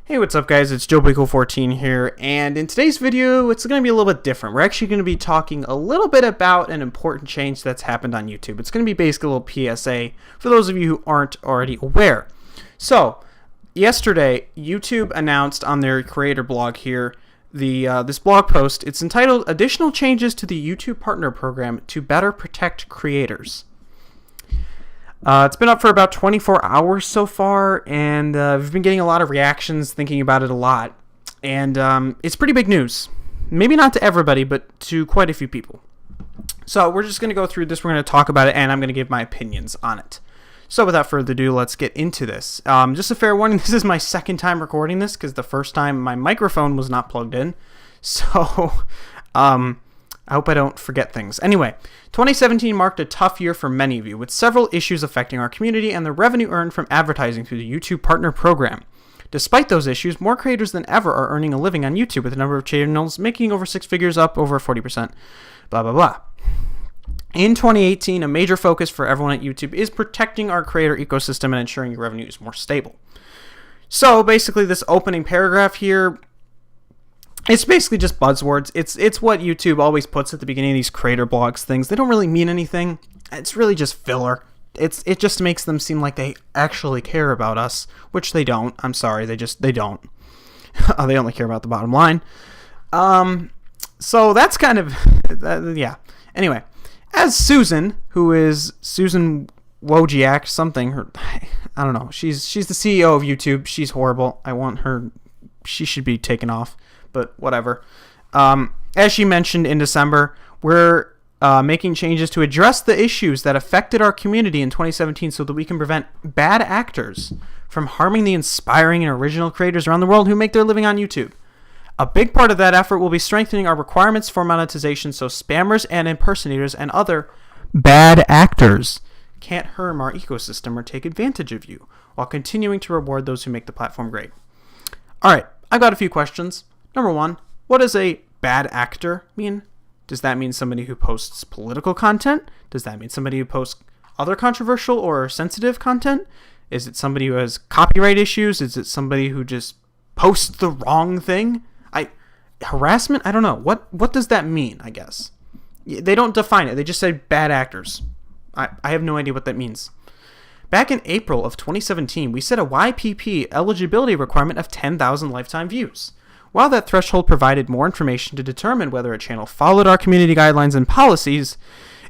Hey, what's up guys, it's JoeBleagle14 here, and in today's video, it's going to be a little bit different. We're actually going to be talking a little bit about an important change that's happened on YouTube. It's going to be basically a little PSA for those of you who aren't already aware. So, yesterday, YouTube announced on their creator blog here, this blog post. It's entitled, Additional Changes to the YouTube Partner Program to Better Protect Creators. It's been up for about 24 hours so far, and we've been getting a lot of reactions, thinking about it a lot. And it's pretty big news. Maybe not to everybody, but to quite a few people. So we're just going to go through this, we're going to talk about it, and I'm going to give my opinions on it. So without further ado, let's get into this. Just a fair warning, this is my second time recording this, because the first time my microphone was not plugged in. So, I hope I don't forget things. Anyway, 2017 marked a tough year for many of you, with several issues affecting our community and the revenue earned from advertising through the YouTube Partner Program. Despite those issues, more creators than ever are earning a living on YouTube, with a number of channels making over 6 figures, up over 40%, blah, blah, blah. In 2018, a major focus for everyone at YouTube is protecting our creator ecosystem and ensuring your revenue is more stable. So basically, this opening paragraph here, it's basically just buzzwords. It's what YouTube always puts at the beginning of these creator blogs things. They don't really mean anything. It's really just filler. It just makes them seem like they actually care about us, which they don't. I'm sorry, they don't. They only care about the bottom line. So that's kind of yeah. Anyway, as Susan, who is Susan Wojciak something, I don't know. She's the CEO of YouTube. She's horrible. I want her. She should be taken off. But whatever. As she mentioned in December, we're making changes to address the issues that affected our community in 2017 so that we can prevent bad actors from harming the inspiring and original creators around the world who make their living on YouTube. A big part of that effort will be strengthening our requirements for monetization so spammers and impersonators and other bad actors can't harm our ecosystem or take advantage of you, while continuing to reward those who make the platform great. Alright, I've got a few questions. Number one, what does a bad actor mean? Does that mean somebody who posts political content? Does that mean somebody who posts other controversial or sensitive content? Is it somebody who has copyright issues? Is it somebody who just posts the wrong thing? Harassment? I don't know. What does that mean, I guess? They don't define it. They just say bad actors. I have no idea what that means. Back in April of 2017, we set a YPP eligibility requirement of 10,000 lifetime views. While that threshold provided more information to determine whether a channel followed our community guidelines and policies,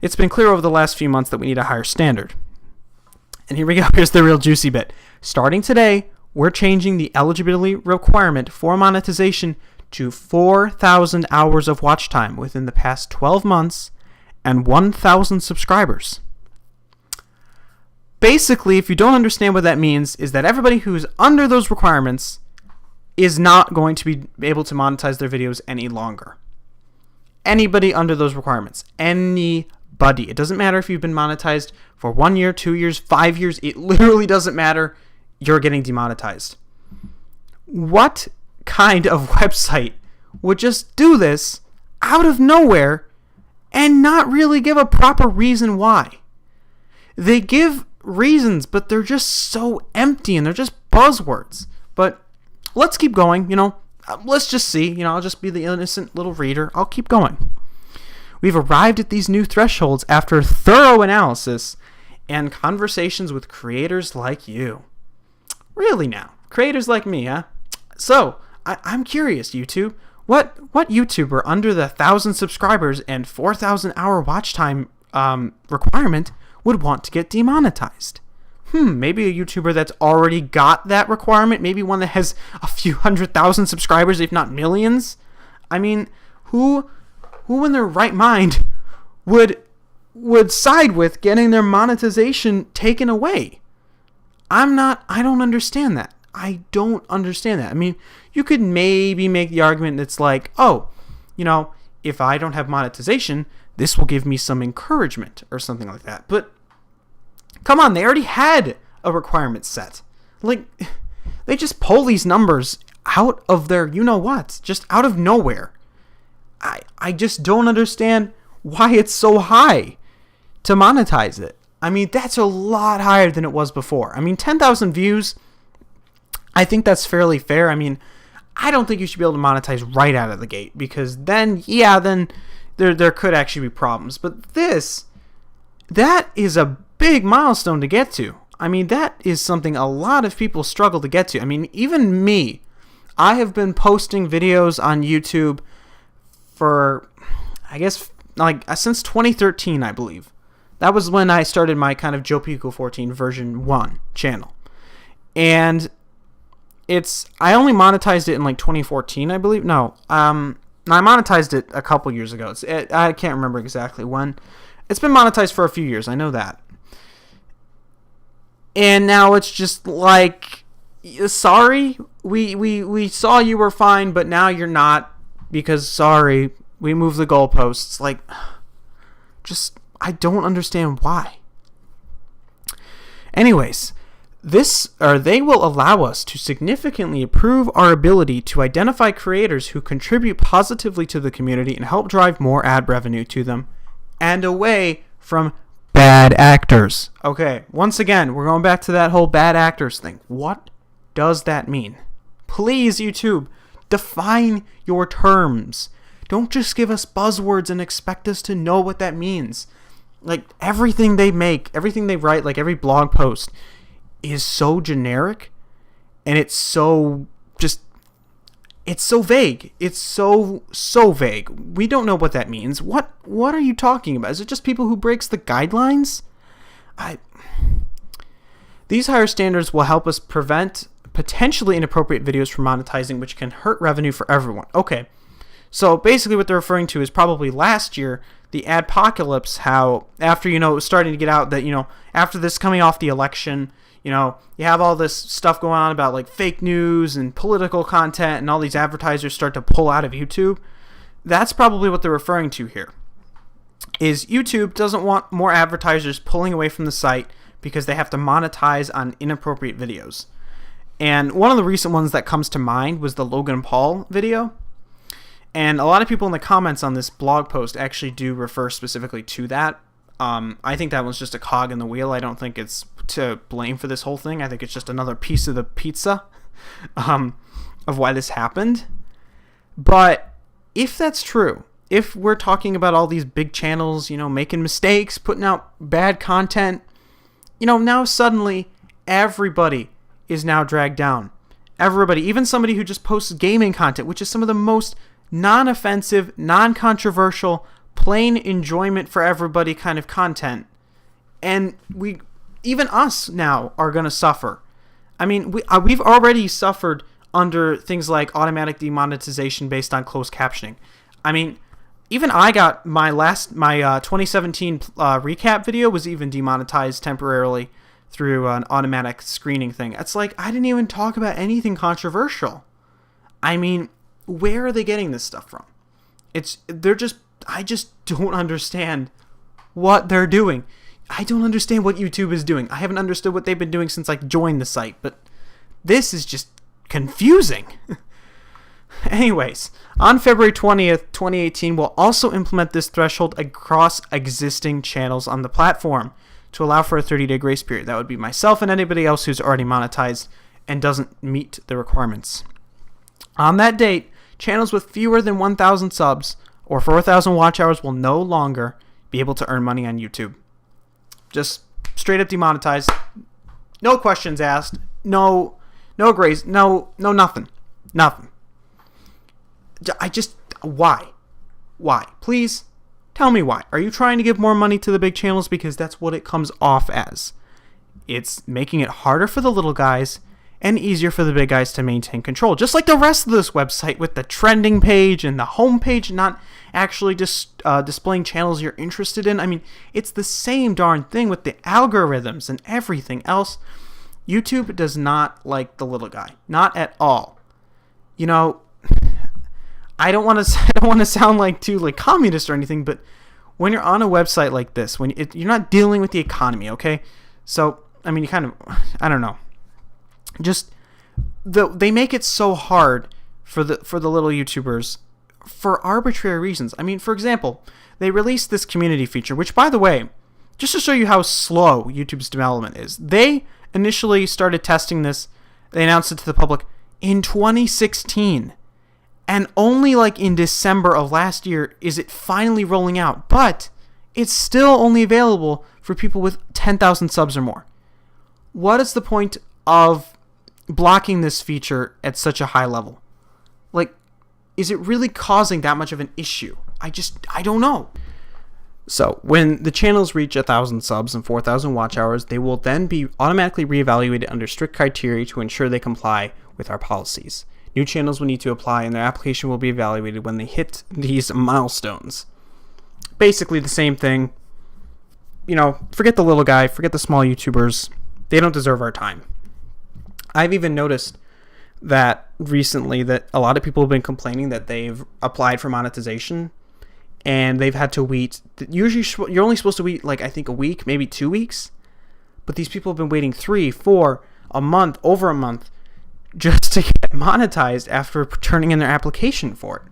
it's been clear over the last few months that we need a higher standard. And here we go, here's the real juicy bit. Starting today, we're changing the eligibility requirement for monetization to 4,000 hours of watch time within the past 12 months and 1,000 subscribers. Basically, if you don't understand what that means, is that everybody who's under those requirements is not going to be able to monetize their videos any longer. Anybody under those requirements. Anybody. It doesn't matter if you've been monetized for 1 year, 2 years, 5 years. It literally doesn't matter. You're getting demonetized. What kind of website would just do this out of nowhere and not really give a proper reason why? They give reasons, but they're just so empty and they're just buzzwords. But let's keep going, let's just see, I'll just be the innocent little reader. I'll keep going. We've arrived at these new thresholds after thorough analysis and conversations with creators like you. Really now? Creators like me, huh? So, I'm curious, YouTube. What YouTuber under the 1,000 subscribers and 4,000 hour watch time requirement would want to get demonetized? Maybe a YouTuber that's already got that requirement, maybe one that has a few 100,000 subscribers, if not millions. I mean, who in their right mind would side with getting their monetization taken away? I don't understand that. I don't understand that. I mean, you could maybe make the argument that's like, if I don't have monetization, this will give me some encouragement or something like that. But come on, they already had a requirement set. Like, they just pull these numbers out of their you-know-what, just out of nowhere. I just don't understand why it's so high to monetize it. I mean, that's a lot higher than it was before. I mean, 10,000 views, I think that's fairly fair. I mean, I don't think you should be able to monetize right out of the gate, because then there could actually be problems. But that is a big milestone to get to. I mean, that is something a lot of people struggle to get to. I mean, even me, I have been posting videos on YouTube for, I guess, like since 2013, I believe. That was when I started my kind of Joe Pico 14 version 1 channel. And I only monetized it in like 2014, I believe. No, I monetized it a couple years ago. I can't remember exactly when. It's been monetized for a few years, I know that. And now it's just like, sorry, we saw you were fine, but now you're not, because sorry, we moved the goalposts. Like, just, I don't understand why. Anyways, they will allow us to significantly improve our ability to identify creators who contribute positively to the community and help drive more ad revenue to them and away from bad actors. Okay, once again, we're going back to that whole bad actors thing. What does that mean? Please, YouTube, define your terms. Don't just give us buzzwords and expect us to know what that means. Like, everything they make, everything they write, like every blog post is so generic, and it's so vague. It's so vague. We don't know what that means. What are you talking about? Is it just people who breaks the guidelines? These higher standards will help us prevent potentially inappropriate videos from monetizing, which can hurt revenue for everyone. Okay, so basically what they're referring to is probably last year, the adpocalypse, how after, it was starting to get out that, after this coming off the election, you have all this stuff going on about like fake news and political content, and all these advertisers start to pull out of YouTube. That's probably what they're referring to here. Is YouTube doesn't want more advertisers pulling away from the site because they have to monetize on inappropriate videos. And one of the recent ones that comes to mind was the Logan Paul video. And a lot of people in the comments on this blog post actually do refer specifically to that. I think that was just a cog in the wheel. I don't think it's to blame for this whole thing. I think it's just another piece of the pizza of why this happened. But if that's true, if we're talking about all these big channels, making mistakes, putting out bad content, now suddenly everybody is now dragged down. Everybody, even somebody who just posts gaming content, which is some of the most non-offensive, non-controversial, plain enjoyment for everybody kind of content. And even us now are going to suffer. I mean, we've already suffered under things like automatic demonetization based on closed captioning. I mean, even I got my 2017 recap video was even demonetized temporarily through an automatic screening thing. It's like, I didn't even talk about anything controversial. I mean, where are they getting this stuff from? I just don't understand what they're doing. I don't understand what YouTube is doing. I haven't understood what they've been doing since I joined the site, but this is just confusing. Anyways, on February 20th, 2018, we'll also implement this threshold across existing channels on the platform to allow for a 30-day grace period. That would be myself and anybody else who's already monetized and doesn't meet the requirements. On that date, channels with fewer than 1,000 subs or 4,000 watch hours will no longer be able to earn money on YouTube. Just straight up demonetized. No questions asked. No grace. No nothing. Nothing. Why? Why? Please tell me why. Are you trying to give more money to the big channels? Because that's what it comes off as. It's making it harder for the little guys and easier for the big guys to maintain control. Just like the rest of this website with the trending page and the home page not actually just displaying channels you're interested in. I mean, it's the same darn thing with the algorithms and everything else. YouTube does not like the little guy. Not at all. I don't want to sound like communist or anything, but when you're on a website like this, you're not dealing with the economy, okay? So, I mean, I don't know. Just they make it so hard for the little YouTubers for arbitrary reasons. I mean, for example, they released this community feature, which, by the way, just to show you how slow YouTube's development is, they initially started testing this They announced it to the public in 2016. And only like in December of last year is it finally rolling out. But it's still only available for people with 10,000 subs or more. What is the point of blocking this feature at such a high level? Like, is it really causing that much of an issue? I don't know. So when the channels reach 1,000 subs and 4,000 watch hours, they will then be automatically reevaluated under strict criteria to ensure they comply with our policies. New channels will need to apply, and their application will be evaluated when they hit these milestones. Basically the same thing. Forget the little guy, forget the small YouTubers. They don't deserve our time. I've even noticed that recently that a lot of people have been complaining that they've applied for monetization and they've had to wait. Usually you're only supposed to wait like I think a week, maybe 2 weeks. But these people have been waiting 3, 4, a month, over a month just to get monetized after turning in their application for it.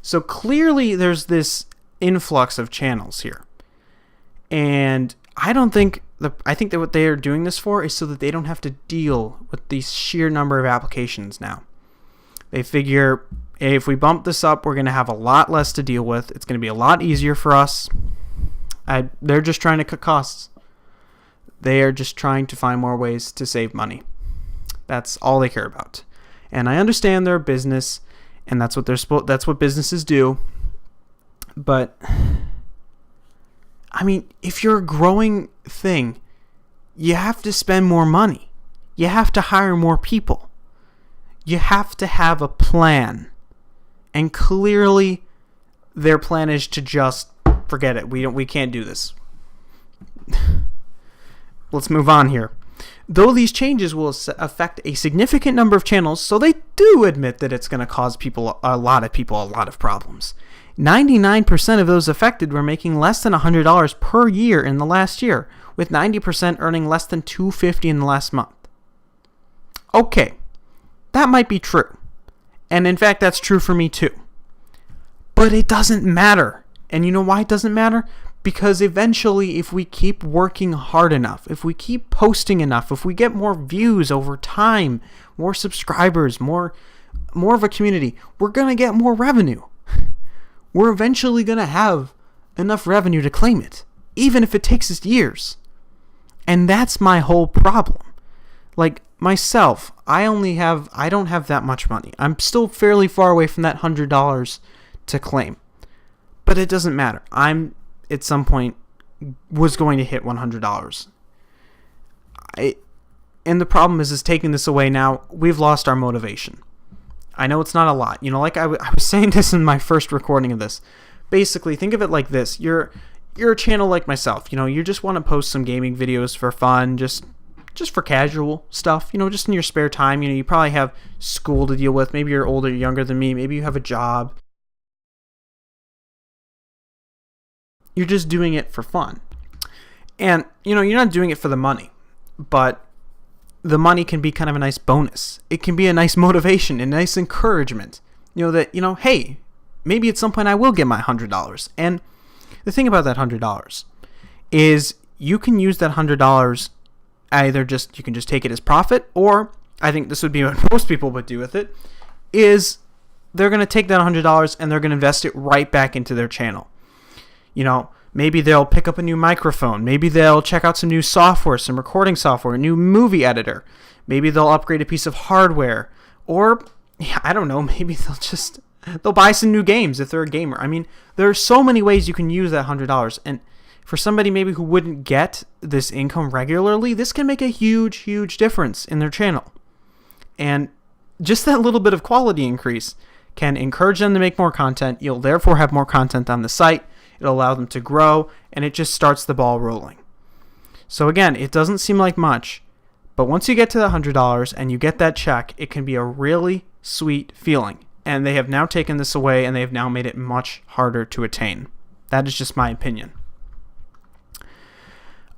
So clearly there's this influx of channels here. And I think that what they are doing this for is so that they don't have to deal with the sheer number of applications now. They figure, hey, if we bump this up, we're going to have a lot less to deal with. It's going to be a lot easier for us. They're just trying to cut costs. They are just trying to find more ways to save money. That's all they care about. And I understand they're a business, and that's what businesses do. But I mean, if you're a growing thing, you have to spend more money. You have to hire more people. You have to have a plan. And clearly their plan is to just forget it. We can't do this. Let's move on here. Though these changes will affect a significant number of channels, so they do admit that it's going to cause a lot of problems. 99% of those affected were making less than $100 per year in the last year, with 90% earning less than $250 in the last month. Okay, that might be true. And in fact, that's true for me too. But it doesn't matter. And you know why it doesn't matter? Because eventually, if we keep working hard enough, if we keep posting enough, if we get more views over time, more subscribers, more of a community, we're going to get more revenue. We're eventually going to have enough revenue to claim it, even if it takes us years. And that's my whole problem. Like myself, I don't have that much money. I'm still fairly far away from that $100 to claim. But it doesn't matter. I'm at some point was going to hit $100. And the problem is taking this away now, we've lost our motivation. I know it's not a lot. Like I was saying this in my first recording of this. Basically, think of it like this. You're a channel like myself. You just want to post some gaming videos for fun, just for casual stuff, just in your spare time. You probably have school to deal with. Maybe you're older, younger than me. Maybe you have a job. You're just doing it for fun. And, you're not doing it for the money. But the money can be kind of a nice bonus. It can be a nice motivation, a nice encouragement. Hey, maybe at some point I will get my $100. And the thing about that $100 is you can use that $100 you can just take it as profit, or I think this would be what most people would do with it, is they're going to take that $100 and they're going to invest it right back into their channel. Maybe they'll pick up a new microphone. Maybe they'll check out some new software, some recording software, a new movie editor. Maybe they'll upgrade a piece of hardware. Or, I don't know, maybe they'll buy some new games if they're a gamer. I mean, there are so many ways you can use that $100. And for somebody maybe who wouldn't get this income regularly, this can make a huge, huge difference in their channel. And just that little bit of quality increase can encourage them to make more content. You'll therefore have more content on the site. It'll allow them to grow, and it just starts the ball rolling. So again, it doesn't seem like much, but once you get to the $100 and you get that check, it can be a really sweet feeling. And they have now taken this away, and they have now made it much harder to attain. That is just my opinion.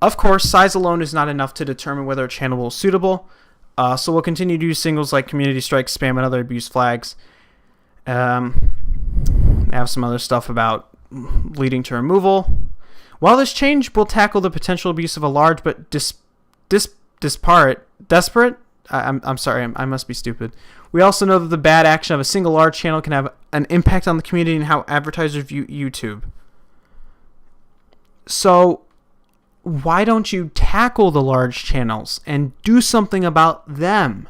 Of course, size alone is not enough to determine whether a channel is suitable, so we'll continue to use singles like community strikes, spam, and other abuse flags. I have some other stuff about leading to removal. While this change will tackle the potential abuse of a large but desperate, I'm sorry, I must be stupid. We also know that the bad action of a single large channel can have an impact on the community and how advertisers view YouTube. So why don't you tackle the large channels and do something about them?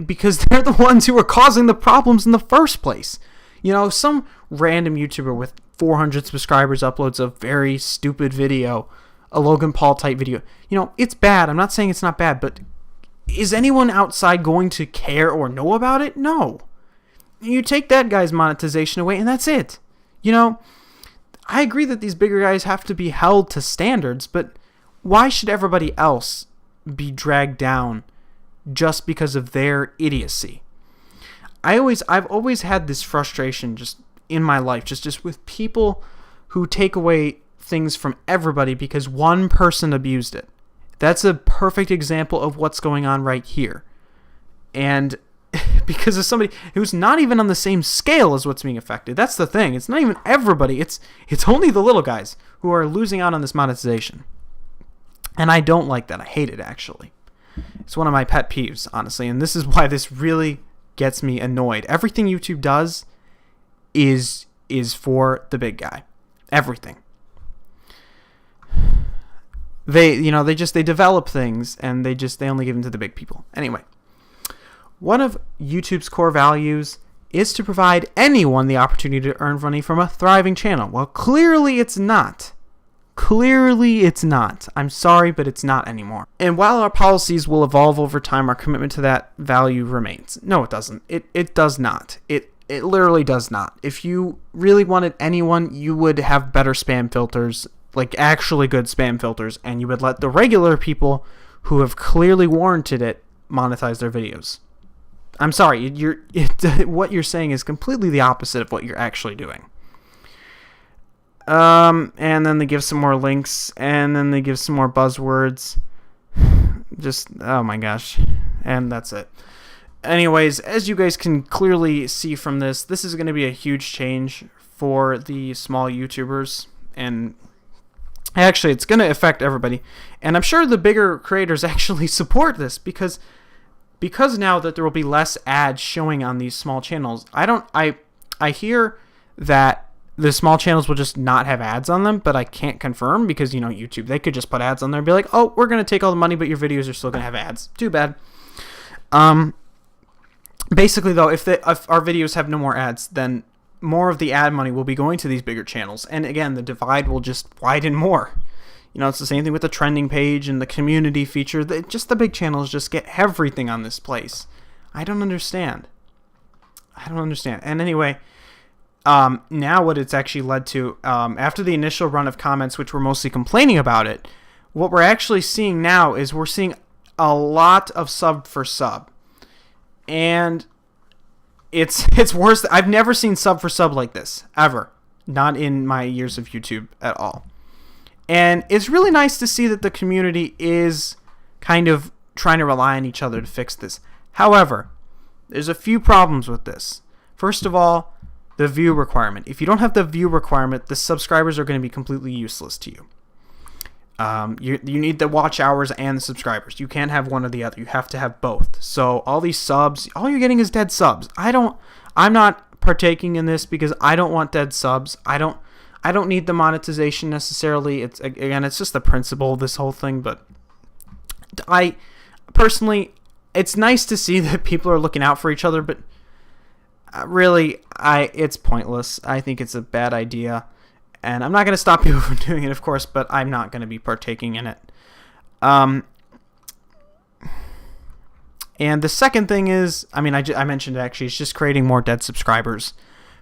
Because they're the ones who are causing the problems in the first place. Some random YouTuber with 400 subscribers uploads a very stupid video, a Logan Paul type video. It's bad. I'm not saying it's not bad, but is anyone outside going to care or know about it? No. You take that guy's monetization away and that's it. I agree that these bigger guys have to be held to standards, but why should everybody else be dragged down just because of their idiocy? I've always had this frustration just in my life, just with people who take away things from everybody because one person abused it. That's a perfect example of what's going on right here. And because of somebody who's not even on the same scale as what's being affected. That's the thing. It's not even everybody. It's only the little guys who are losing out on this monetization. And I don't like that. I hate it, actually. It's one of my pet peeves, honestly. And this is why this really gets me annoyed. Everything YouTube does is for the big guy. Everything. They develop things and they only give them to the big people. Anyway. One of YouTube's core values is to provide anyone the opportunity to earn money from a thriving channel. Well, clearly it's not. I'm sorry, but it's not anymore. And while our policies will evolve over time, our commitment to that value remains. No, it doesn't. It does not. It literally does not. If you really wanted anyone, you would have better spam filters, like actually good spam filters, and you would let the regular people who have clearly warranted it monetize their videos. I'm sorry, what you're saying is completely the opposite of what you're actually doing. And then they give some more links, and then they give some more buzzwords. Just, oh my gosh. And that's it. Anyways, as you guys can clearly see from this is going to be a huge change for the small YouTubers. And actually, it's going to affect everybody. And I'm sure the bigger creators actually support this because now that there will be less ads showing on these small channels. I hear that the small channels will just not have ads on them, but I can't confirm because, YouTube, they could just put ads on there and be like, oh, we're going to take all the money, but your videos are still going to have ads. Too bad. Basically, though, if our videos have no more ads, then more of the ad money will be going to these bigger channels. And again, the divide will just widen more. It's the same thing with the trending page and the community feature. Just the big channels just get everything on this place. I don't understand. And anyway, now what it's actually led to, after the initial run of comments, which were mostly complaining about it, what we're actually seeing now is we're seeing a lot of sub for sub. And it's worse. I've never seen sub for sub like this, ever. Not in my years of YouTube at all. And it's really nice to see that the community is kind of trying to rely on each other to fix this. However, there's a few problems with this. First of all, the view requirement. If you don't have the view requirement, the subscribers are going to be completely useless to you. You need the watch hours and the subscribers. You can't have one or the other. You have to have both. So all these subs, all you're getting is dead subs. I'm not partaking in this because I don't want dead subs. I don't need the monetization necessarily. It's just the principle of this whole thing. But I personally, it's nice to see that people are looking out for each other. But really, it's pointless. I think it's a bad idea, and I'm not going to stop people from doing it, of course. But I'm not going to be partaking in it. And the second thing is, I mentioned it actually. It's just creating more dead subscribers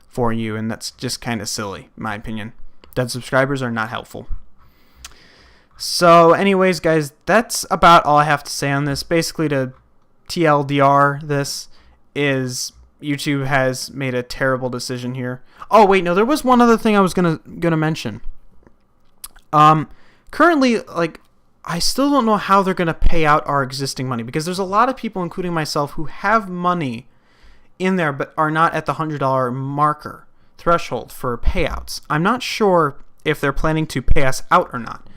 for you, and that's just kind of silly, in my opinion. Dead subscribers are not helpful. So anyways, guys, that's about all I have to say on this. Basically, to TLDR this is YouTube has made a terrible decision here. Oh wait, no, there was one other thing I was gonna mention. Currently, I still don't know how they're gonna pay out our existing money, because there's a lot of people, including myself, who have money in there but are not at the $100 marker threshold for payouts. I'm not sure if they're planning to pay us out or not.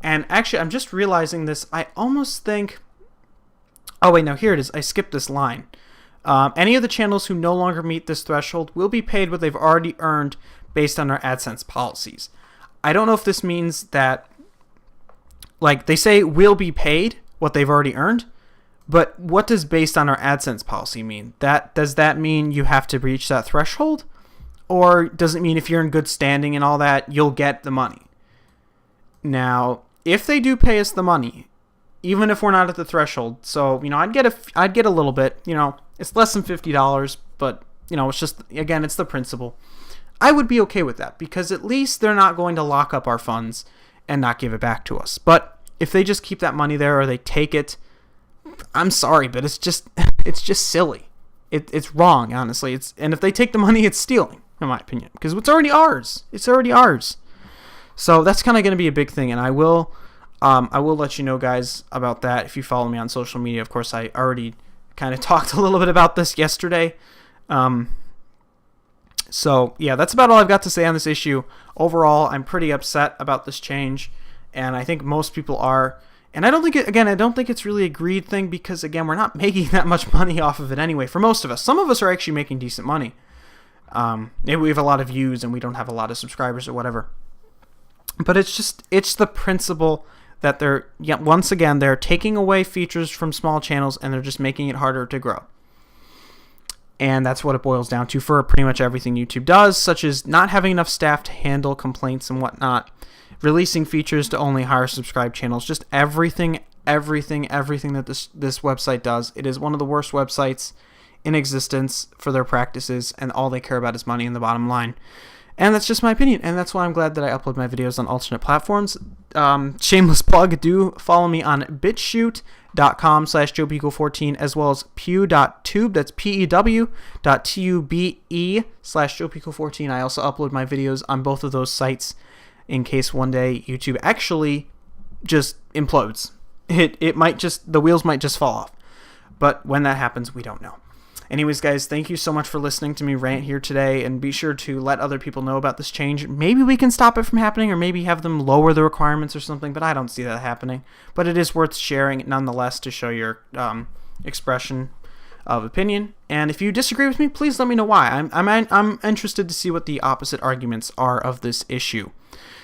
And actually, I'm just realizing this. I almost think Oh wait, no, here it is. I skipped this line. Any of the channels who no longer meet this threshold will be paid what they've already earned based on our AdSense policies. I don't know if this means that, like, they say will be paid what they've already earned, but what does based on our AdSense policy mean? Does that mean you have to reach that threshold? Or does it mean if you're in good standing and all that, you'll get the money? Now, if they do pay us the money, even if we're not at the threshold, so, I'd get a little bit, it's less than $50, but, it's just, again, it's the principle. I would be okay with that, because at least they're not going to lock up our funds and not give it back to us. But if they just keep that money there or they take it, I'm sorry, but it's just silly. It's wrong, honestly. And if they take the money, it's stealing, in my opinion, because it's already ours. It's already ours. So that's kind of going to be a big thing, and I will let you know, guys, about that if you follow me on social media. Of course, I already kind of talked a little bit about this yesterday. So, yeah, that's about all I've got to say on this issue. Overall, I'm pretty upset about this change, and I think most people are. And I don't think it's really a greed thing, because, again, we're not making that much money off of it anyway, for most of us. Some of us are actually making decent money. Maybe we have a lot of views and we don't have a lot of subscribers or whatever. But it's the principle that once again, they're taking away features from small channels and they're just making it harder to grow. And that's what it boils down to for pretty much everything YouTube does, such as not having enough staff to handle complaints and whatnot, releasing features to only higher subscribed channels, just everything that this website does. It is one of the worst websites in existence for their practices, and all they care about is money and the bottom line. And that's just my opinion, and that's why I'm glad that I upload my videos on alternate platforms. Shameless plug, do follow me on BitChute.com/JoePico14, as well as PewTube, that's PEW.tube/JoePico14. I also upload my videos on both of those sites in case one day YouTube actually just implodes. The wheels might just fall off. But when that happens, we don't know. Anyways, guys, thank you so much for listening to me rant here today, and be sure to let other people know about this change. Maybe we can stop it from happening, or maybe have them lower the requirements or something, but I don't see that happening. But it is worth sharing nonetheless to show your expression of opinion. And if you disagree with me, please let me know why. I'm interested to see what the opposite arguments are of this issue.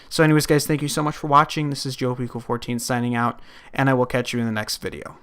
So anyways, guys, thank you so much for watching. This is JoePico14 signing out, and I will catch you in the next video.